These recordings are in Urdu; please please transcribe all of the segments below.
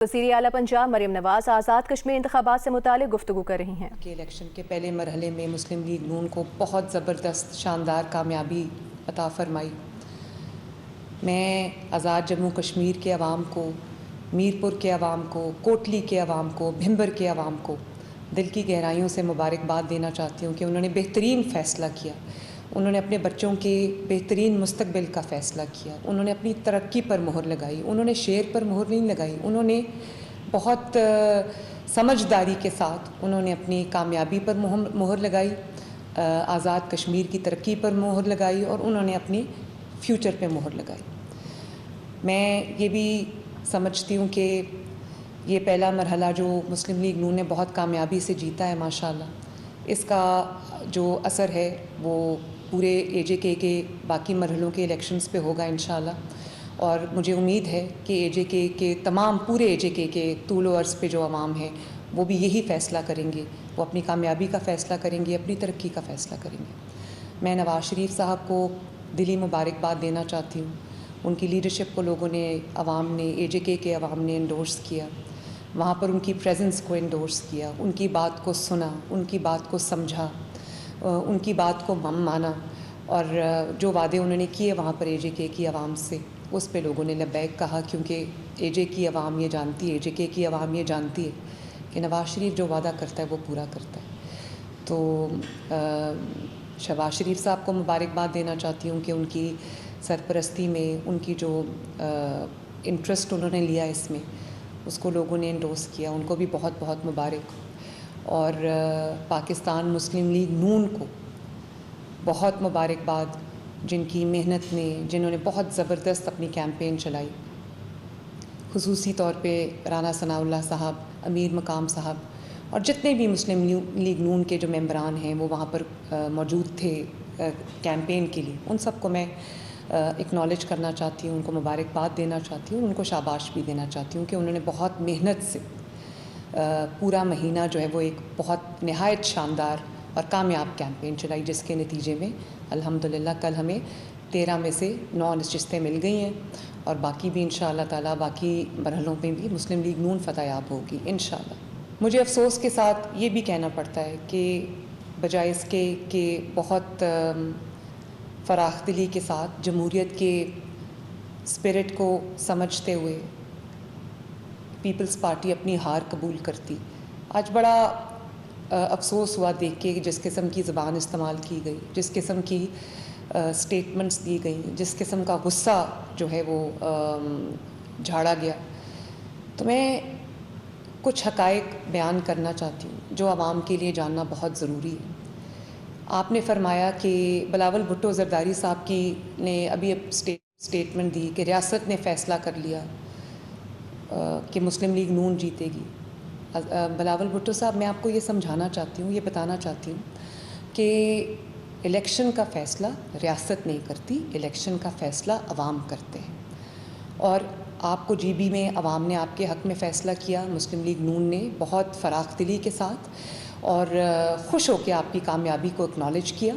وزیر اعلیٰ پنجاب مریم نواز آزاد کشمیر انتخابات سے متعلق گفتگو کر رہی ہیں کہ الیکشن کے پہلے مرحلے میں مسلم لیگ نون کو بہت زبردست شاندار کامیابی عطا فرمائی۔ میں آزاد جموں کشمیر کے عوام کو، میرپور کے عوام کو، کوٹلی کے عوام کو، بھمبر کے عوام کو دل کی گہرائیوں سے مبارکباد دینا چاہتی ہوں کہ انہوں نے بہترین فیصلہ کیا۔ انہوں نے اپنے بچوں کے بہترین مستقبل کا فیصلہ کیا۔ انہوں نے اپنی ترقی پر مہر لگائی۔ انہوں نے شعر پر مہر نہیں لگائی، انہوں نے بہت سمجھداری کے ساتھ انہوں نے اپنی کامیابی پر مہر لگائی، آزاد کشمیر کی ترقی پر مہر لگائی، اور انہوں نے اپنی فیوچر پہ مہر لگائی۔ میں یہ بھی سمجھتی ہوں کہ یہ پہلا مرحلہ جو مسلم لیگ نون نے بہت کامیابی سے جیتا ہے ماشاءاللہ، اس کا جو اثر ہے وہ پورے اے جے کے باقی مرحلوں کے الیکشنز پہ ہوگا انشاءاللہ، اور مجھے امید ہے کہ اے جے کے تمام پورے اے جے کے طول و عرض پہ جو عوام ہیں وہ بھی یہی فیصلہ کریں گے، وہ اپنی کامیابی کا فیصلہ کریں گے، اپنی ترقی کا فیصلہ کریں گے۔ میں نواز شریف صاحب کو دلی مبارکباد دینا چاہتی ہوں۔ ان کی لیڈرشپ کو لوگوں نے، عوام نے، اے جے کے عوام نے انڈورس کیا، وہاں پر ان کی پریزنس کو انڈورس کیا، ان کی بات کو سنا، ان کی بات کو سمجھا، ان کی بات کو مانا، اور جو وعدے انہوں نے کیے وہاں پر اے جے کی عوام سے، اس پہ لوگوں نے لبیک کہا، کیونکہ اے جے کی عوام یہ جانتی ہے، اے جے کی عوام یہ جانتی ہے کہ نواز شریف جو وعدہ کرتا ہے وہ پورا کرتا ہے۔ تو شہباز شریف صاحب کو مبارکباد دینا چاہتی ہوں کہ ان کی سرپرستی میں، ان کی جو انٹرسٹ انہوں نے لیا اس میں، اس کو لوگوں نے انڈورس کیا، ان کو بھی بہت بہت مبارک۔ اور پاکستان مسلم لیگ نون کو بہت مبارکباد، جن کی محنت نے، جنہوں نے بہت زبردست اپنی کیمپین چلائی، خصوصی طور پہ رانا ثناء اللہ صاحب، امیر مقام صاحب، اور جتنے بھی مسلم لیگ نون کے جو ممبران ہیں وہ وہاں پر موجود تھے کیمپین کے لیے، ان سب کو میں اکنالج کرنا چاہتی ہوں، ان کو مبارکباد دینا چاہتی ہوں، ان کو شاباش بھی دینا چاہتی ہوں کہ انہوں نے بہت محنت سے پورا مہینہ جو ہے وہ ایک بہت نہایت شاندار اور کامیاب کیمپین چلائی، جس کے نتیجے میں الحمدللہ کل ہمیں 13 میں سے 9 نشستیں مل گئی ہیں، اور باقی بھی انشاءاللہ تعالیٰ باقی مرحلوں میں بھی مسلم لیگ نون فتح یاب ہوگی انشاءاللہ۔ مجھے افسوس کے ساتھ یہ بھی کہنا پڑتا ہے کہ بجائے اس کے کہ بہت فراخ دلی کے ساتھ جمہوریت کے اسپرٹ کو سمجھتے ہوئے پیپلز پارٹی اپنی ہار قبول کرتی، آج بڑا افسوس ہوا دیکھ کے کہ جس قسم کی زبان استعمال کی گئی، جس قسم کی سٹیٹمنٹس دی گئیں، جس قسم کا غصہ جو ہے وہ جھاڑا گیا۔ تو میں کچھ حقائق بیان کرنا چاہتی ہوں جو عوام کے لیے جاننا بہت ضروری ہے۔ آپ نے فرمایا کہ بلاول بھٹو زرداری صاحب کی نے ابھی اسٹیٹمنٹ دی کہ ریاست نے فیصلہ کر لیا کہ مسلم لیگ نون جیتے گی۔ بلاول بھٹو صاحب، میں آپ کو یہ سمجھانا چاہتی ہوں، یہ بتانا چاہتی ہوں کہ الیکشن کا فیصلہ ریاست نہیں کرتی، الیکشن کا فیصلہ عوام کرتے ہیں، اور آپ کو جی بی میں عوام نے آپ کے حق میں فیصلہ کیا، مسلم لیگ نون نے بہت فراخ دلی کے ساتھ اور خوش ہو کے آپ کی کامیابی کو اکنالج کیا۔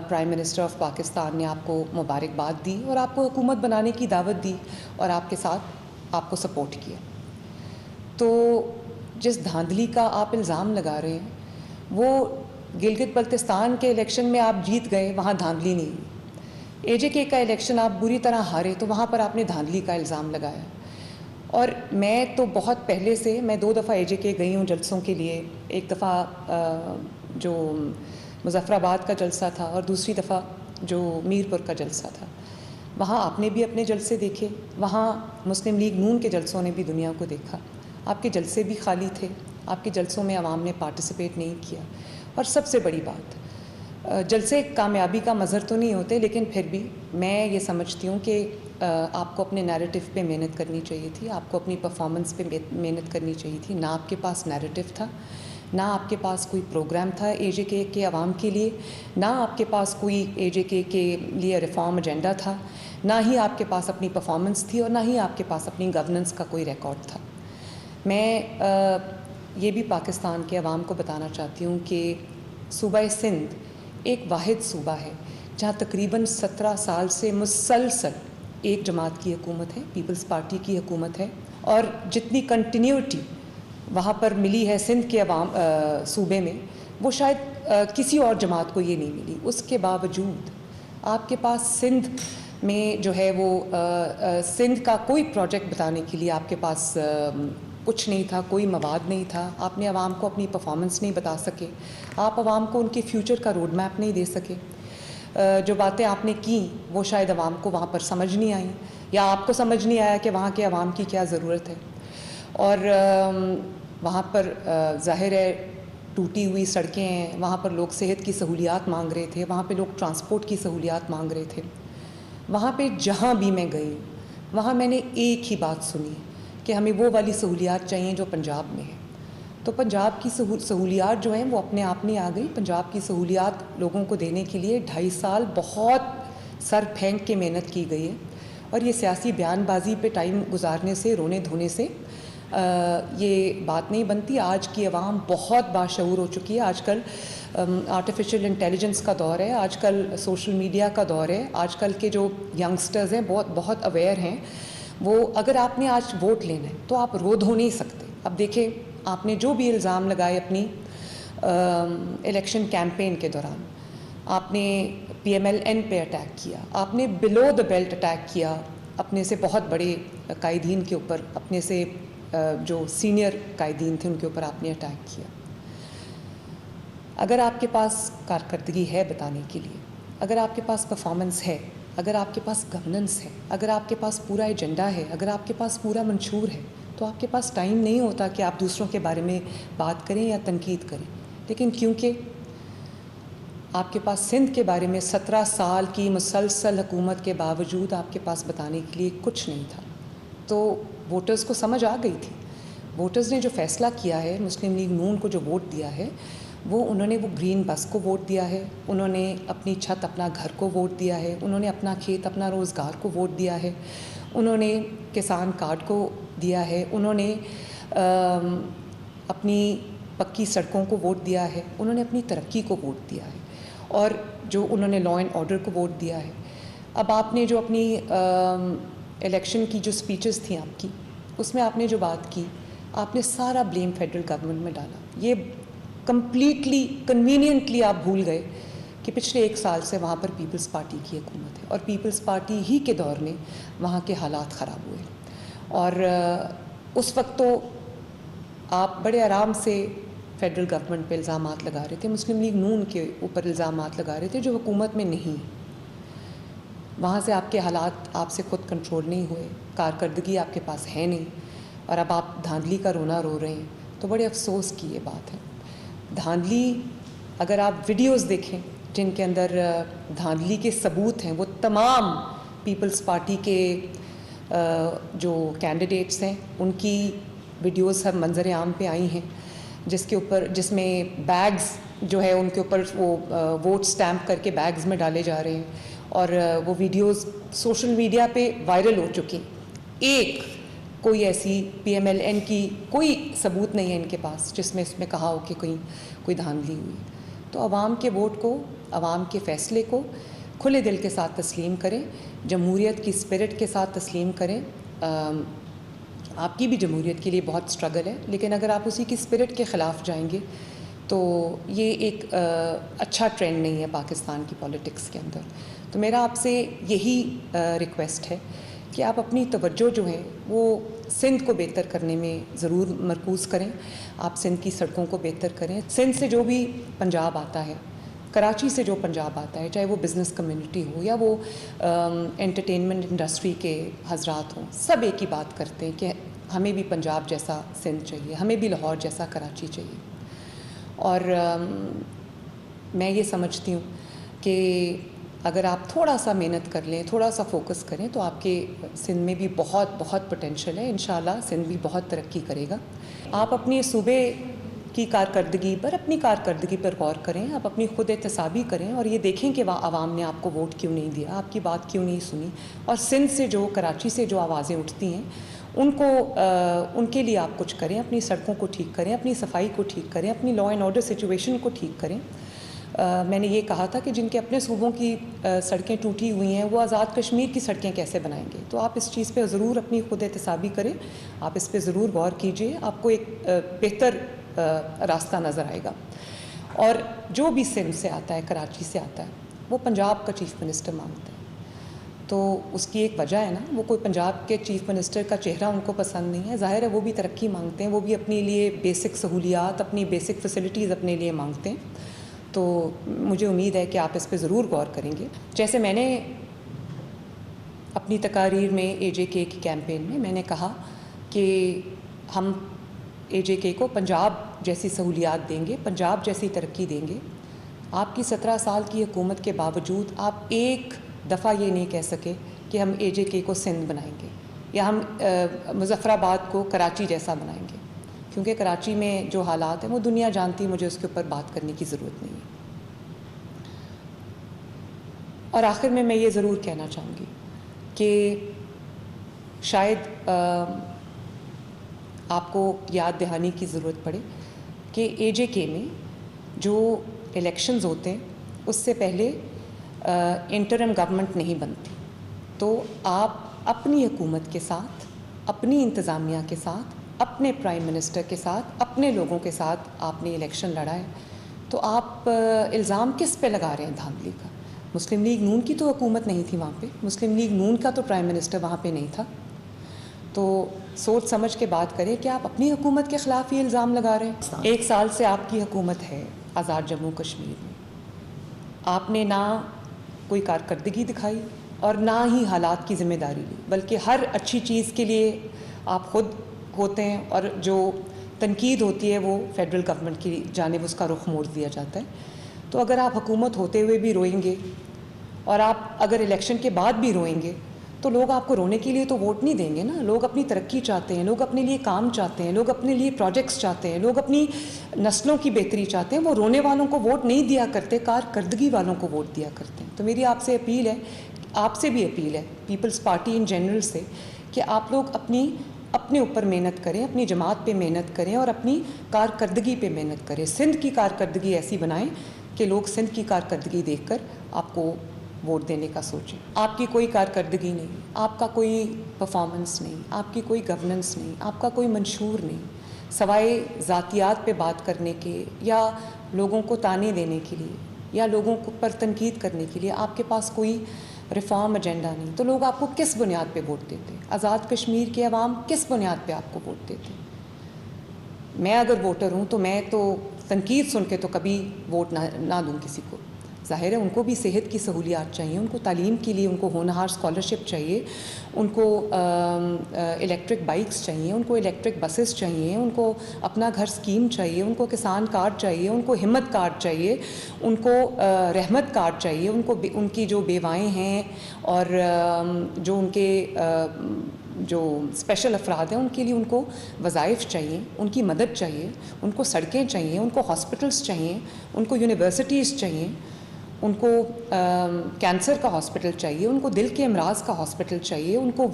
پرائم منسٹر آف پاکستان نے آپ کو مبارکباد دی اور آپ کو حکومت بنانے کی دعوت دی اور آپ کے ساتھ آپ کو سپورٹ کیا۔ تو جس دھاندلی کا آپ الزام لگا رہے ہیں، وہ گلگت بلتستان کے الیکشن میں آپ جیت گئے، وہاں دھاندلی نہیں ہوئی۔ اے جے کے کا الیکشن آپ بری طرح ہارے تو وہاں پر آپ نے دھاندلی کا الزام لگایا۔ اور میں تو بہت پہلے سے، میں 2 دفعہ اے جے کے گئی ہوں جلسوں کے لیے، ایک دفعہ جو مظفر آباد کا جلسہ تھا اور دوسری دفعہ جو میرپور کا جلسہ تھا۔ وہاں آپ نے بھی اپنے جلسے دیکھے، وہاں مسلم لیگ نون کے جلسوں نے بھی دنیا کو دیکھا۔ آپ کے جلسے بھی خالی تھے، آپ کے جلسوں میں عوام نے پارٹیسپیٹ نہیں کیا۔ اور سب سے بڑی بات، جلسے کامیابی کا مظہر تو نہیں ہوتے، لیکن پھر بھی میں یہ سمجھتی ہوں کہ آپ کو اپنے نیریٹو پہ محنت کرنی چاہیے تھی، آپ کو اپنی پرفارمنس پہ محنت کرنی چاہیے تھی۔ نہ آپ کے پاس نیریٹو تھا، نہ آپ کے پاس کوئی پروگرام تھا اے جے کے عوام کے لیے، نہ آپ کے پاس کوئی اے جے کے لیے ریفارم ایجنڈا تھا، نہ ہی آپ کے پاس اپنی پرفارمنس تھی، اور نہ ہی آپ کے پاس اپنی گورننس کا کوئی ریکارڈ تھا۔ میں یہ بھی پاکستان کے عوام کو بتانا چاہتی ہوں کہ صوبہ سندھ ایک واحد صوبہ ہے جہاں تقریباً 17 سال سے مسلسل ایک جماعت کی حکومت ہے، پیپلز پارٹی کی حکومت ہے، اور جتنی کنٹینیوٹی وہاں پر ملی ہے سندھ کے صوبے میں وہ شاید کسی اور جماعت کو یہ نہیں ملی. اس کے باوجود آپ کے پاس سندھ میں جو ہے وہ سندھ کا کوئی پروجیکٹ بتانے کے لیے آپ کے پاس کچھ نہیں تھا, کوئی مواد نہیں تھا. آپ نے عوام کو اپنی پرفارمنس نہیں بتا سکے, آپ عوام کو ان کے فیوچر کا روڈ میپ نہیں دے سکے. جو باتیں آپ نے کی وہ شاید عوام کو وہاں پر سمجھ نہیں آئیں, یا آپ کو سمجھ نہیں آیا کہ وہاں کے عوام کی کیا ضرورت ہے. اور وہاں پر ظاہر ہے ٹوٹی ہوئی سڑکیں ہیں, وہاں پر لوگ صحت کی سہولیات مانگ رہے تھے, وہاں پہ لوگ ٹرانسپورٹ کی سہولیات مانگ رہے تھے. وہاں پہ جہاں بھی میں گئی وہاں میں نے ایک ہی بات سنی کہ ہمیں وہ والی سہولیات چاہیے جو پنجاب میں ہے. تو پنجاب کی سہولیات جو ہیں وہ اپنے آپ نہیں آ گئی. پنجاب کی سہولیات لوگوں کو دینے کے لیے 2.5 سال بہت سر پھینک کے محنت کی گئی ہے, اور یہ سیاسی بیان بازی پہ ٹائم گزارنے سے, رونے دھونے سے یہ بات نہیں بنتی. آج کی عوام بہت باشعور ہو چکی ہے. آج کل آرٹیفیشل انٹیلیجنس کا دور ہے, آج کل سوشل میڈیا کا دور ہے. آج کل کے جو ینگسٹرز ہیں بہت اویئر ہیں. وہ اگر آپ نے آج ووٹ لینا ہے تو آپ رو دھو نہیں سکتے. اب دیکھیں آپ نے جو بھی الزام لگائے اپنی الیکشن کیمپین کے دوران, آپ نے PMLN پہ اٹیک کیا, آپ نے بلو دا بیلٹ اٹیک کیا اپنے سے بہت بڑے قائدین کے اوپر, اپنے سے جو سینئر قائدین تھے ان کے اوپر آپ نے اٹیک کیا. اگر آپ کے پاس کارکردگی ہے بتانے کے لیے, اگر آپ کے پاس پرفارمنس ہے, اگر آپ کے پاس گورننس ہے, اگر آپ کے پاس پورا ایجنڈا ہے, اگر آپ کے پاس پورا منشور ہے, تو آپ کے پاس ٹائم نہیں ہوتا کہ آپ دوسروں کے بارے میں بات کریں یا تنقید کریں. لیکن کیونکہ آپ کے پاس سندھ کے بارے میں 17 سال کی مسلسل حکومت کے باوجود آپ کے پاس بتانے کے لیے کچھ نہیں تھا, تو ووٹرز کو سمجھ آ گئی تھی. ووٹرز نے جو فیصلہ کیا ہے, مسلم لیگ نون کو جو ووٹ دیا ہے, انہوں نے وہ گرین بس کو ووٹ دیا ہے, انہوں نے اپنی چھت اپنا گھر کو ووٹ دیا ہے, انہوں نے اپنا کھیت اپنا روزگار کو ووٹ دیا ہے, انہوں نے کسان کارڈ کو دیا ہے, انہوں نے اپنی پکی سڑکوں کو ووٹ دیا ہے, انہوں نے اپنی ترقی کو ووٹ دیا ہے, اور جو انہوں نے لا اینڈ آرڈر کو ووٹ دیا ہے. اب آپ نے جو اپنی الیکشن کی جو سپیچز تھیں آپ کی, اس میں آپ نے جو بات کی, آپ نے سارا بلیم فیڈرل گورنمنٹ میں ڈالا. یہ کمپلیٹلی کنوینئنٹلی آپ بھول گئے کہ پچھلے 1 سال سے وہاں پر پیپلز پارٹی کی حکومت ہے, اور پیپلز پارٹی ہی کے دور میں وہاں کے حالات خراب ہوئے. اور اس وقت تو آپ بڑے آرام سے فیڈرل گورنمنٹ پہ الزامات لگا رہے تھے, مسلم لیگ نون کے اوپر الزامات لگا رہے تھے جو حکومت میں نہیں. وہاں سے آپ کے حالات آپ سے خود کنٹرول نہیں ہوئے, کارکردگی آپ کے پاس ہے نہیں, اور اب آپ دھاندلی کا رونا رو رہے ہیں. تو بڑے افسوس کی یہ بات ہے. دھاندلی, اگر آپ ویڈیوز دیکھیں جن کے اندر دھاندلی کے ثبوت ہیں, وہ تمام پیپلز پارٹی کے جو کینڈیڈیٹس ہیں ان کی ویڈیوز ہر منظر عام پہ آئی ہیں, جس میں بیگز جو ہے ان کے اوپر وہ ووٹ سٹیمپ کر کے بیگز میں ڈالے جا رہے ہیں, اور وہ ویڈیوز سوشل میڈیا پہ وائرل ہو چکی. ایک کوئی ایسی PMLN کی کوئی ثبوت نہیں ہے ان کے پاس جس میں اس میں کہا ہو کہ کوئی دھاندلی ہوئی. تو عوام کے ووٹ کو, عوام کے فیصلے کو کھلے دل کے ساتھ تسلیم کریں, جمہوریت کی اسپرٹ کے ساتھ تسلیم کریں. آپ کی بھی جمہوریت کے لیے بہت اسٹرگل ہے, لیکن اگر آپ اسی کی اسپرٹ کے خلاف جائیں گے تو یہ ایک اچھا ٹرینڈ نہیں ہے پاکستان کی پولیٹکس کے اندر. تو میرا آپ سے یہی ریکویسٹ ہے کہ آپ اپنی توجہ جو ہے وہ سندھ کو بہتر کرنے میں ضرور مرکوز کریں. آپ سندھ کی سڑکوں کو بہتر کریں. سندھ سے جو بھی پنجاب آتا ہے, کراچی سے جو پنجاب آتا ہے, چاہے وہ بزنس کمیونٹی ہو یا وہ انٹرٹینمنٹ انڈسٹری کے حضرات ہوں, سب ایک ہی بات کرتے ہیں کہ ہمیں بھی پنجاب جیسا سندھ چاہیے, ہمیں بھی لاہور جیسا کراچی چاہیے. اور میں یہ سمجھتی ہوں کہ اگر آپ تھوڑا سا محنت کر لیں, تھوڑا سا فوکس کریں, تو آپ کے سندھ میں بھی بہت پوٹینشیل ہے. انشاءاللہ سندھ بھی بہت ترقی کرے گا. آپ اپنے صوبے کی کارکردگی پر غور کریں, آپ اپنی خود احتسابی کریں, اور یہ دیکھیں کہ عوام نے آپ کو ووٹ کیوں نہیں دیا, آپ کی بات کیوں نہیں سنی. اور سندھ سے کراچی سے جو آوازیں اٹھتی ہیں ان کے لیے آپ کچھ کریں. اپنی سڑکوں کو ٹھیک کریں, اپنی صفائی کو ٹھیک کریں, اپنی لا اینڈ آرڈر سچویشن کو ٹھیک کریں. میں نے یہ کہا تھا کہ جن کے اپنے صوبوں کی سڑکیں ٹوٹی ہوئی ہیں وہ آزاد کشمیر کی سڑکیں کیسے بنائیں گے. تو آپ اس چیز پہ ضرور اپنی خود احتسابی کریں, آپ اس پہ ضرور غور کیجئے, آپ کو ایک بہتر راستہ نظر آئے گا. اور جو بھی سندھ سے آتا ہے, کراچی سے آتا ہے, وہ پنجاب کا چیف منسٹر مانگتا ہے. تو اس کی ایک وجہ ہے نا, وہ کوئی پنجاب کے چیف منسٹر کا چہرہ ان کو پسند نہیں ہے. ظاہر ہے وہ بھی ترقی مانگتے ہیں, وہ بھی اپنے لیے بیسک سہولیات, اپنی بیسک فیسلٹیز اپنے لیے مانگتے ہیں. تو مجھے امید ہے کہ آپ اس پہ ضرور غور کریں گے. جیسے میں نے اپنی تقاریر میں اے جے کے کی کیمپین میں نے کہا کہ ہم اے جے کے کو پنجاب جیسی سہولیات دیں گے, پنجاب جیسی ترقی دیں گے. آپ کی 17 سال کی حکومت کے باوجود آپ ایک دفعہ یہ نہیں کہہ سکے کہ ہم اے جے کے کو سندھ بنائیں گے یا ہم مظفر آباد کو کراچی جیسا بنائیں گے, کیونکہ کراچی میں جو حالات ہیں وہ دنیا جانتی, مجھے اس کے اوپر بات کرنے کی ضرورت نہیں ہے. اور آخر میں یہ ضرور کہنا چاہوں گی کہ شاید آپ کو یاد دہانی کی ضرورت پڑے کہ اے جے کے میں جو الیکشنز ہوتے ہیں اس سے پہلے انٹرم گورنمنٹ نہیں بنتی. تو آپ اپنی حکومت کے ساتھ, اپنی انتظامیہ کے ساتھ, اپنے پرائم منسٹر کے ساتھ, اپنے لوگوں کے ساتھ آپ نے الیکشن لڑا ہے. تو آپ الزام کس پہ لگا رہے ہیں دھاندلی کا؟ مسلم لیگ نون کی تو حکومت نہیں تھی وہاں پہ, مسلم لیگ نون کا تو پرائم منسٹر وہاں پہ نہیں تھا. تو سوچ سمجھ کے بات کریں کہ آپ اپنی حکومت کے خلاف ہی الزام لگا رہے ہیں. 1 سال سے آپ کی حکومت ہے آزاد جموں کشمیر میں, آپ نے نہ کوئی کارکردگی دکھائی اور نہ ہی حالات کی ذمہ داری لی, بلکہ ہر اچھی چیز کے لیے آپ خود ہوتے ہیں اور جو تنقید ہوتی ہے وہ فیڈرل گورنمنٹ کی جانب اس کا رخ موڑ دیا جاتا ہے. تو اگر آپ حکومت ہوتے ہوئے بھی روئیں گے اور آپ اگر الیکشن کے بعد بھی روئیں گے تو لوگ آپ کو رونے کے لیے تو ووٹ نہیں دیں گے نا. لوگ اپنی ترقی چاہتے ہیں, لوگ اپنے لیے کام چاہتے ہیں, لوگ اپنے لیے پروجیکٹس چاہتے ہیں, لوگ اپنی نسلوں کی بہتری چاہتے ہیں. وہ رونے والوں کو ووٹ نہیں دیا کرتے, کارکردگی والوں کو ووٹ دیا کرتے ہیں. تو میری آپ سے اپیل ہے, آپ سے بھی اپیل ہے, پیپلز پارٹی ان جنرل سے, کہ آپ لوگ اپنے اوپر محنت کریں, اپنی جماعت پہ محنت کریں اور اپنی کارکردگی پہ محنت کریں. سندھ کی کارکردگی ایسی بنائیں کہ لوگ سندھ کی کارکردگی دیکھ کر آپ کو ووٹ دینے کا سوچیں. آپ کی کوئی کارکردگی نہیں, آپ کا کوئی پرفارمنس نہیں, آپ کی کوئی گورننس نہیں, آپ کا کوئی منشور نہیں, سوائے ذاتیات پہ بات کرنے کے یا لوگوں کو تانے دینے کے لیے یا لوگوں پر تنقید کرنے کے لیے آپ کے پاس کوئی ریفارم ایجنڈا نہیں. تو لوگ آپ کو کس بنیاد پہ ووٹ دیتے؟ آزاد کشمیر کے عوام کس بنیاد پہ آپ کو ووٹ دیتے؟ میں اگر ووٹر ہوں تو میں تو تنقید سن کے تو کبھی ووٹ نہ دوں کسی کو. ظاہر ہے ان کو بھی صحت کی سہولیات چاہیے, ان کو تعلیم کے لیے ان کو ہونہار اسکالرشپ چاہیے, ان کو الیکٹرک بائکس چاہیے, ان کو الیکٹرک بسز چاہیے, ان کو اپنا گھر اسکیم چاہیے, ان کو کسان کارڈ چاہیے, ان کو ہمت کارڈ چاہیے, ان کو رحمت کارڈ چاہیے, ان کو ان کی جو بیوائیں ہیں اور جو ان کے جو اسپیشل افراد ہیں ان کے لیے ان کو وظائف چاہیے, ان کی مدد چاہیے, ان کو سڑکیں چاہیے, ان کو ہاسپٹلس چاہیے, ان کو یونیورسٹیز چاہیے, ان کو کینسر کا ہاسپٹل چاہیے, ان کو دل کے امراض کا ہاسپٹل چاہیے, ان کو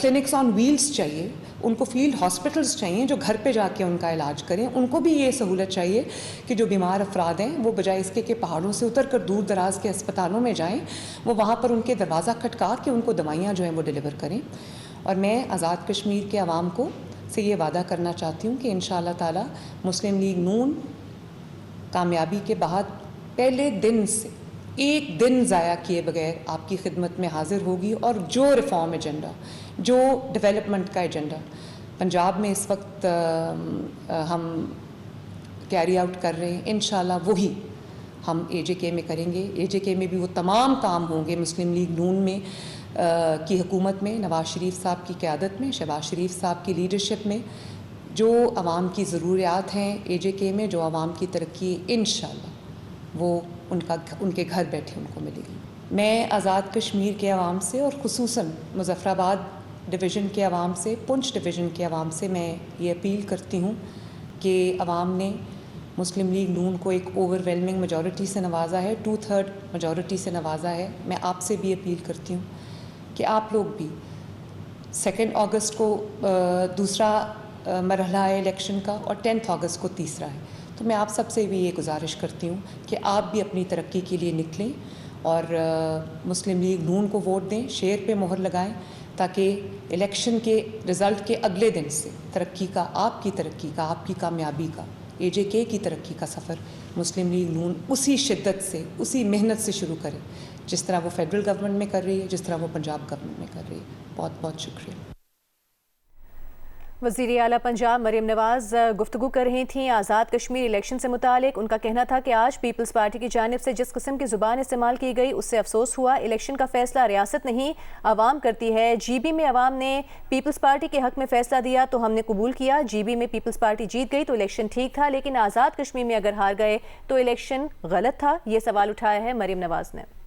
کلینکس آن ویلز چاہیے, ان کو فیلڈ ہاسپٹلس چاہیے جو گھر پہ جا کے ان کا علاج کریں. ان کو بھی یہ سہولت چاہیے کہ جو بیمار افراد ہیں وہ بجائے اس کے کہ پہاڑوں سے اتر کر دور دراز کے اسپتالوں میں جائیں, وہ وہاں پر ان کے دروازہ کھٹکا کے ان کو دوائیاں جو ہیں وہ ڈیلیور کریں. اور میں آزاد کشمیر کے عوام کو سے یہ وعدہ کرنا چاہتی ہوں کہ انشاءاللہ تعالی مسلم لیگ نون کامیابی کے بعد پہلے دن سے ایک دن ضائع کیے بغیر آپ کی خدمت میں حاضر ہوگی, اور جو ریفارم ایجنڈا, جو ڈیولپمنٹ کا ایجنڈا پنجاب میں اس وقت ہم کیری آؤٹ کر رہے ہیں, انشاءاللہ وہی ہم اے جے کے میں کریں گے. اے جے کے میں بھی وہ تمام کام ہوں گے مسلم لیگ نون میں کی حکومت میں, نواز شریف صاحب کی قیادت میں, شہباز شریف صاحب کی لیڈرشپ میں, جو عوام کی ضروریات ہیں اے جے کے میں, جو عوام کی ترقی انشاءاللہ وہ ان کے گھر بیٹھے ان کو ملے گی. میں آزاد کشمیر کے عوام سے اور خصوصاً مظفر آباد ڈویژن کے عوام سے, پنچ ڈویژن کے عوام سے میں یہ اپیل کرتی ہوں کہ عوام نے مسلم لیگ نون کو ایک اوور ویلمنگ میجورٹی سے نوازا ہے, 2/3 میجورٹی سے نوازا ہے. میں آپ سے بھی اپیل کرتی ہوں کہ آپ لوگ بھی 2 اگست کو دوسرا مرحلہ ہے الیکشن کا اور 10 اگست کو تیسرا ہے. تو تو میں آپ سب سے بھی یہ گزارش کرتی ہوں کہ آپ بھی اپنی ترقی کے لیے نکلیں اور مسلم لیگ نون کو ووٹ دیں، شیر پہ مہر لگائیں، تاکہ الیکشن کے رزلٹ کے اگلے دن سے ترقی کا، آپ کی ترقی کا، آپ کی کامیابی کا، اے جے کے کی ترقی کا سفر مسلم لیگ نون اسی شدت سے، اسی محنت سے شروع کرے جس طرح وہ فیڈرل گورنمنٹ میں کر رہی ہے، جس طرح وہ پنجاب گورنمنٹ میں کر رہی ہے۔ بہت بہت شکریہ۔ وزیر اعلیٰ پنجاب مریم نواز گفتگو کر رہی تھیں آزاد کشمیر الیکشن سے متعلق۔ ان کا کہنا تھا کہ آج پیپلز پارٹی کی جانب سے جس قسم کی زبان استعمال کی گئی اس سے افسوس ہوا۔ الیکشن کا فیصلہ ریاست نہیں عوام کرتی ہے۔ جی بی میں عوام نے پیپلز پارٹی کے حق میں فیصلہ دیا تو ہم نے قبول کیا۔ جی بی میں پیپلز پارٹی جیت گئی تو الیکشن ٹھیک تھا، لیکن آزاد کشمیر میں اگر ہار گئے تو الیکشن غلط تھا۔ یہ سوال اٹھایا ہے مریم نواز نے۔